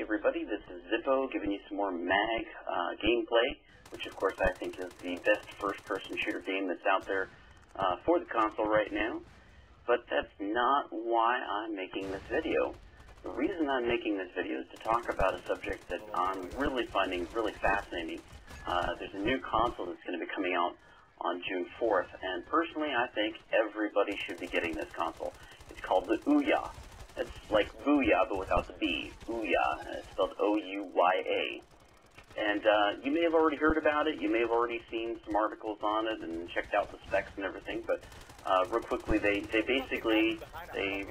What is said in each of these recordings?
everybody, this is Zippo giving you some more MAG gameplay, which of course I think is the best first-person shooter game that's out there for the console right now. But that's not why I'm making this video. The reason I'm making this video is to talk about a subject that I'm really finding really fascinating. There's a new console that's going to be coming out on June 4th, and personally I think everybody should be getting this console. It's called the OUYA. It's like booyah, but without the B. OUYA. It's spelled O-U-Y-A. And you may have already heard about it. You may have already seen some articles on it and checked out the specs and everything. But real quickly, they basically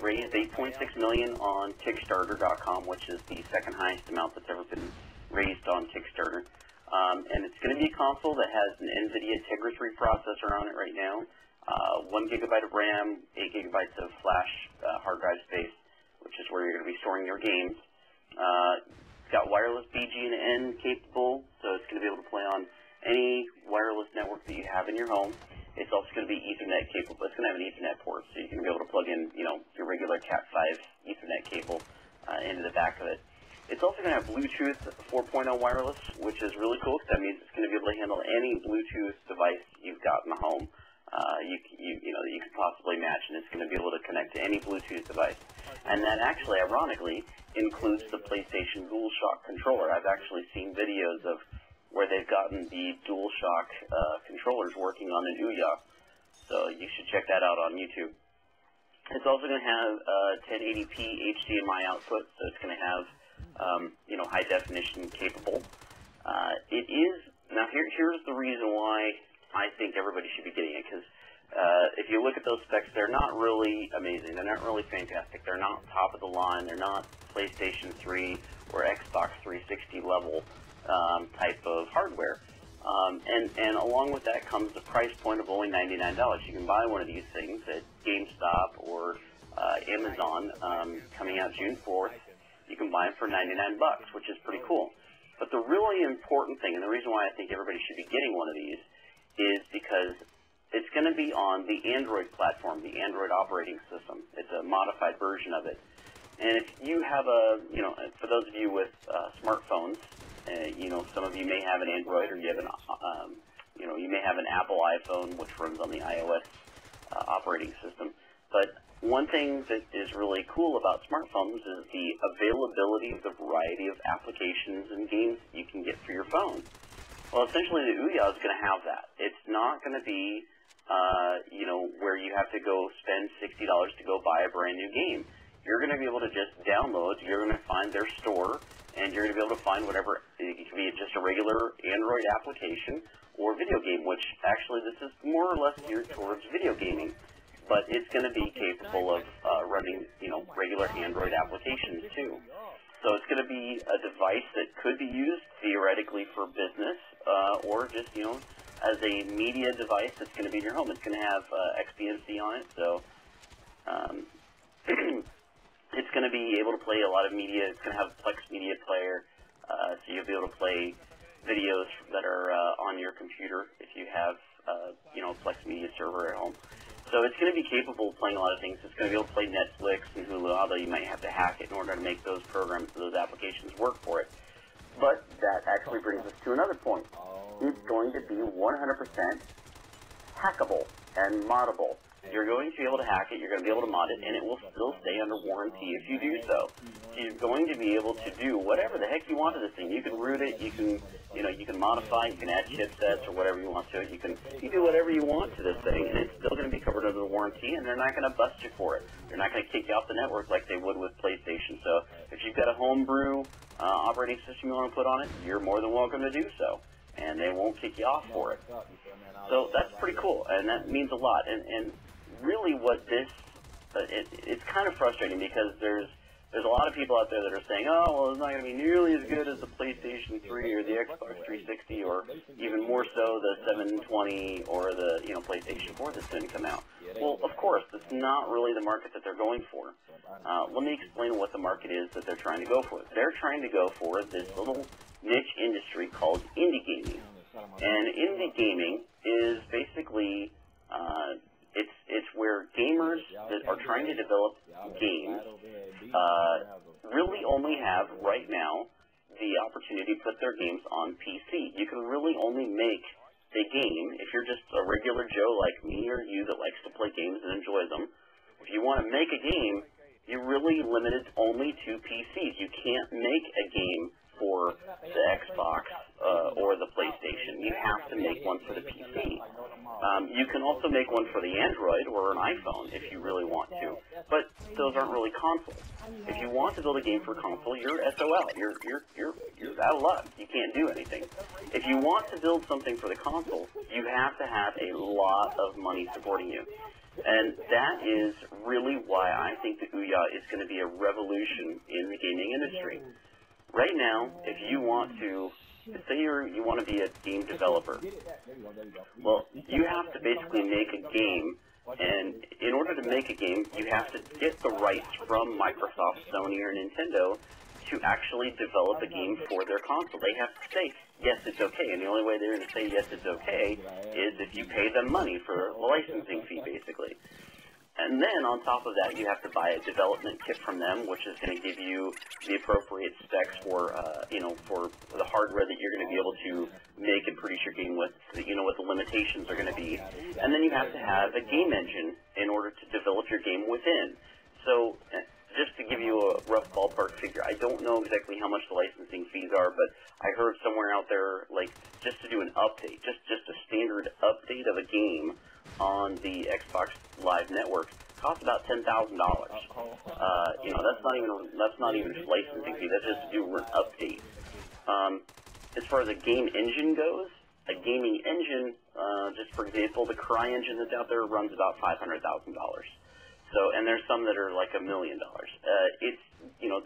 raised $8.6 million on Kickstarter.com, which is the second highest amount that's ever been raised on Kickstarter. And it's going to be a console that has an NVIDIA Tegra 3 processor on it right now. 1 gigabyte of RAM, 8 gigabytes of flash hard drive space, which is where you're going to be storing your games. It's got wireless BGN capable, so it's going to be able to play on any wireless network that you have in your home. It's also going to be Ethernet capable. It's going to have an Ethernet port, so you can be able to plug in, your regular Cat 5 Ethernet cable into the back of it. It's also going to have Bluetooth 4.0 wireless, which is really cool because that means it's going to be able to handle any Bluetooth device you've got in the home. That you could possibly match, and it's going to be able to connect to any Bluetooth device. And that actually, ironically, includes the PlayStation DualShock controller. I've actually seen videos of where they've gotten the DualShock controllers working on an OUYA, so you should check that out on YouTube. It's also going to have 1080p HDMI output, so it's going to have high definition capable. Here's the reason why I think everybody should be getting it, because if you look at those specs, they're not really amazing. They're not really fantastic. They're not top of the line. They're not PlayStation 3 or Xbox 360 level type of hardware. And along with that comes the price point of only $99. You can buy one of these things at GameStop or Amazon coming out June 4th. You can buy them for $99, which is pretty cool. But the really important thing, and the reason why I think everybody should be getting one of these, is because it's going to be on the Android platform, the Android operating system. It's a modified version of it. And if you have for those of you with smartphones, some of you may have an Android, or you have you may have an Apple iPhone, which runs on the iOS operating system. But one thing that is really cool about smartphones is the availability of the variety of applications and games you can get for your phone. Well, essentially, the OUYA is going to have that. It's not going to be, where you have to go spend $60 to go buy a brand new game. You're going to be able to just download. You're going to find their store, and you're going to be able to find whatever. It can be just a regular Android application or video game, which actually this is more or less geared towards video gaming. But it's going to be capable of running, regular Android applications too. So it's going to be a device that could be used theoretically for business, or just, as a media device that's going to be in your home. It's going to have XBMC on it, so it's going to be able to play a lot of media. It's going to have Plex Media Player, so you'll be able to play videos that are on your computer if you have, Plex Media server at home. So it's going to be capable of playing a lot of things. It's going to be able to play Netflix and Hulu, although you might have to hack it in order to make those programs, those applications work for it. But that actually brings us to another point. It's going to be 100% hackable and moddable. You're going to be able to hack it, you're going to be able to mod it, and it will still stay under warranty if you do so. So you're going to be able to do whatever the heck you want to this thing. You can root it, you can modify, you can add chipsets or whatever you want to it. You can do whatever you want to this thing, and it's still going to be covered under the warranty, and they're not going to bust you for it. They're not going to kick you off the network like they would with PlayStation. So if you've got a homebrew operating system you want to put on it, you're more than welcome to do so, and they won't kick you off for it. So that's pretty cool, and that means a lot. And really what this, it's kind of frustrating because there's a lot of people out there that are saying, oh, well, it's not going to be nearly as good as the PlayStation 3 or the Xbox 360 or even more so the 720 or the, PlayStation 4 that's going to come out. Well, of course, that's not really the market that they're going for. Let me explain what the market is that they're trying to go for. They're trying to go for this little niche industry called indie gaming. And indie gaming is basically it's where gamers that are trying to develop games really only have, right now, the opportunity to put their games on PC. You can really only make a game, if you're just a regular Joe like me or you that likes to play games and enjoy them, if you want to make a game, you're really limited only to PCs. You can't make a game for the Xbox or the PlayStation. You have to make one for the PC. You can also make one for the Android or an iPhone if you really want to, but those aren't really consoles. If you want to build a game for console, you're SOL. You're out of luck. You can't do anything. If you want to build something for the console, you have to have a lot of money supporting you. And that is really why I think the OUYA is going to be a revolution in the gaming industry. Right now, if you want to, say you want to be a game developer, well, you have to basically make a game, and in order to make a game, you have to get the rights from Microsoft, Sony, or Nintendo to actually develop a game for their console. They have to say, yes, it's okay, and the only way they're going to say, yes, it's okay, is if you pay them money for a licensing fee, basically. And then, on top of that, you have to buy a development kit from them, which is going to give you the appropriate specs for, for the hardware that you're going to be able to make and produce your game with, what the limitations are going to be. And then you have to have a game engine in order to develop your game within. So, just to give you a rough ballpark figure, I don't know exactly how much the licensing fees are, but I heard somewhere out there, like, just to do an update, just a standard update of a game on the Xbox Live Network costs about $10,000. That's not even just licensing fee. That's just to do an update. As far as a game engine goes, a gaming engine, just for example, the Cry engine that's out there runs about $500,000. So, and there's some that are like $1 million.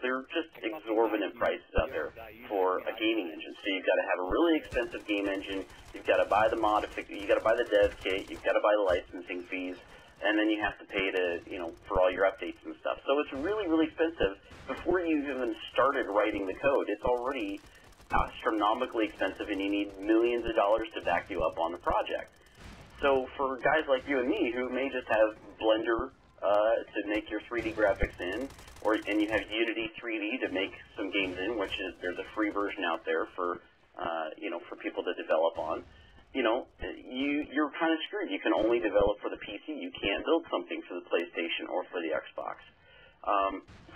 They're just exorbitant prices out there for a gaming engine. So you've got to have a really expensive game engine. You've got to buy the you got to buy the dev kit. You've got to buy the licensing fees, and then you have to pay for all your updates and stuff. So it's really, really expensive. Before you even started writing the code, it's already astronomically expensive, and you need millions of dollars to back you up on the project. So for guys like you and me who may just have Blender to make your 3D graphics in, and you have Unity 3D to make some games in, which is there's a free version out there for for people to develop on. You're kind of screwed. You can only develop for the PC. You can't build something for the PlayStation or for the Xbox.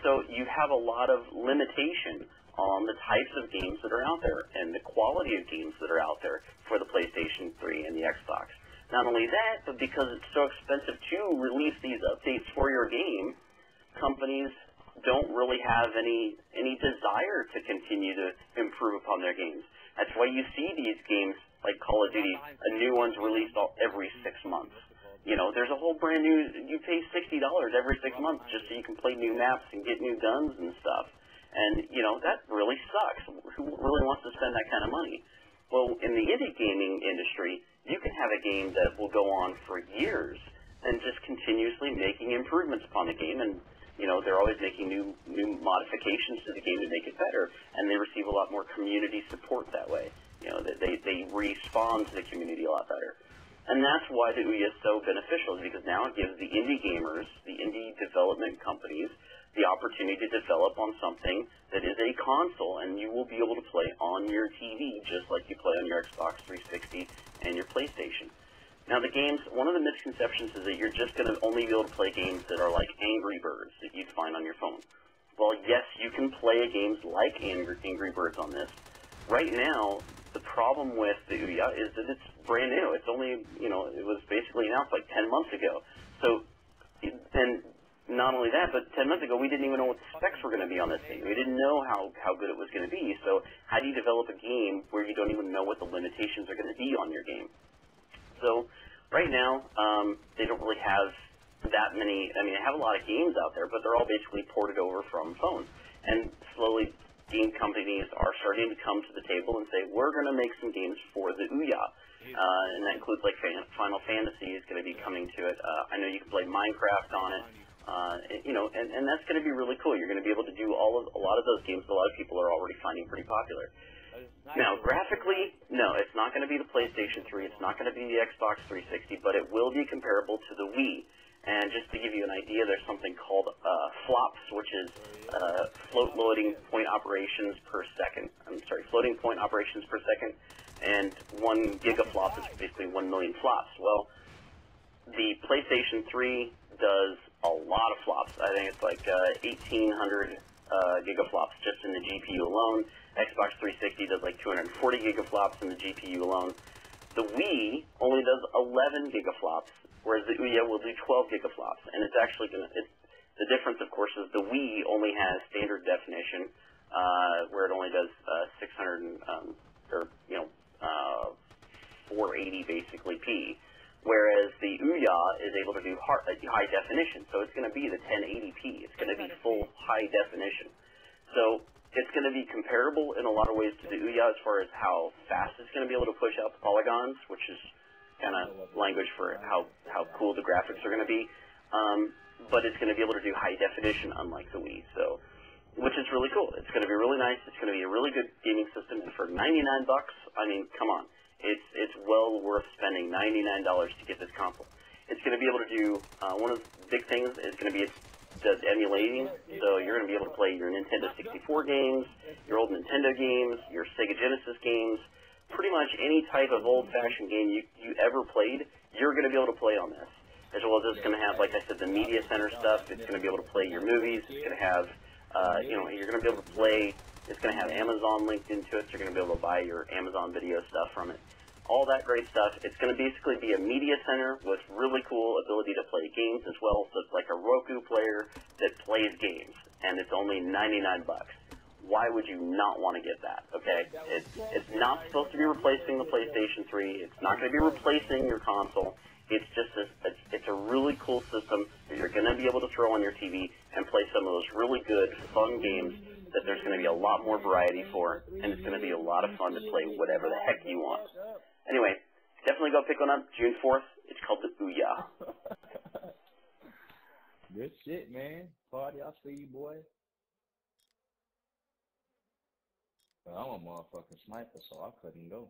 So you have a lot of limitation on the types of games that are out there and the quality of games that are out there for the PlayStation 3 and the Xbox. Not only that, but because it's so expensive to release these updates for your game, companies don't really have any desire to continue to improve upon their games. That's why you see these games like Call of Duty, a new one's released every 6 months. There's a whole brand new, you pay $60 every 6 months just so you can play new maps and get new guns and stuff. And, that really sucks. Who really wants to spend that kind of money? Well, in the indie gaming industry, you can have a game that will go on for years and just continuously making improvements upon the game, and they're always making new modifications to the game to make it better, and they receive a lot more community support that way. They respond to the community a lot better. And that's why the OUYA is so beneficial, because now it gives the indie gamers, the indie development companies, the opportunity to develop on something that is a console, and you will be able to play on your TV just like you play on your Xbox 360 and your PlayStation. Now the games, one of the misconceptions is that you're just going to only be able to play games that are like Angry Birds that you'd find on your phone. Well, yes, you can play games like Angry Birds on this. Right now, the problem with the OUYA is that it's brand new. It's only, it was basically announced like 10 months ago. So, and not only that, but 10 months ago, we didn't even know what the specs were going to be on this thing. We didn't know how good it was going to be. So how do you develop a game where you don't even know what the limitations are going to be on your game? So right now, they don't really have that many. I mean, they have a lot of games out there, but they're all basically ported over from phones. And slowly, game companies are starting to come to the table and say, we're going to make some games for the OUYA. And that includes, like, Final Fantasy is going to be coming to it. I know you can play Minecraft on it. And that's going to be really cool. You're going to be able to do a lot of those games that a lot of people are already finding pretty popular. Now, graphically, no, it's not going to be the PlayStation 3. It's not going to be the Xbox 360, but it will be comparable to the Wii. And just to give you an idea, there's something called FLOPS, which is float loading point operations per second. I'm sorry, floating point operations per second. And 1 gigaflop is basically 1 million flops. Well, the PlayStation 3 does a lot of flops. I think it's like 1,800 gigaflops just in the GPU alone. Xbox 360 does like 240 gigaflops in the GPU alone. The Wii only does 11 gigaflops, whereas the OUYA will do 12 gigaflops. And it's actually going to, the difference, of course, is the Wii only has standard definition, where it only does 600, 480 basically P. Whereas the OUYA is able to do high definition, so it's going to be the 1080p. It's going to be full high definition. So it's going to be comparable in a lot of ways to the OUYA as far as how fast it's going to be able to push out the polygons, which is kind of language for how cool the graphics are going to be. But it's going to be able to do high definition, unlike the Wii. So, which is really cool. It's going to be really nice. It's going to be a really good gaming system, and for $99, I mean, come on. It's well worth spending $99 to get this console. It's going to be able to do, one of the big things is going to be it does emulating, so you're going to be able to play your Nintendo 64 games, your old Nintendo games, your Sega Genesis games, pretty much any type of old-fashioned game you ever played, you're going to be able to play on this. As well as it's going to have, like I said, the Media Center stuff. It's going to be able to play your movies. It's going to have, you're going to be able to play. It's going to have Amazon linked into it, so you're going to be able to buy your Amazon video stuff from it. All that great stuff. It's going to basically be a media center with really cool ability to play games as well. So it's like a Roku player that plays games, and it's only $99. Why would you not want to get that, okay? It's not supposed to be replacing the PlayStation 3. It's not going to be replacing your console. It's just it's a really cool system that you're going to be able to throw on your TV and play some of those really good, fun games that there's going to be a lot more variety for, and it's going to be a lot of fun to play whatever the heck you want. Anyway, definitely go pick one up June 4th. It's called the OUYA. Good shit, man. Party, I see you, boy. But I'm a motherfucking sniper, so I couldn't go.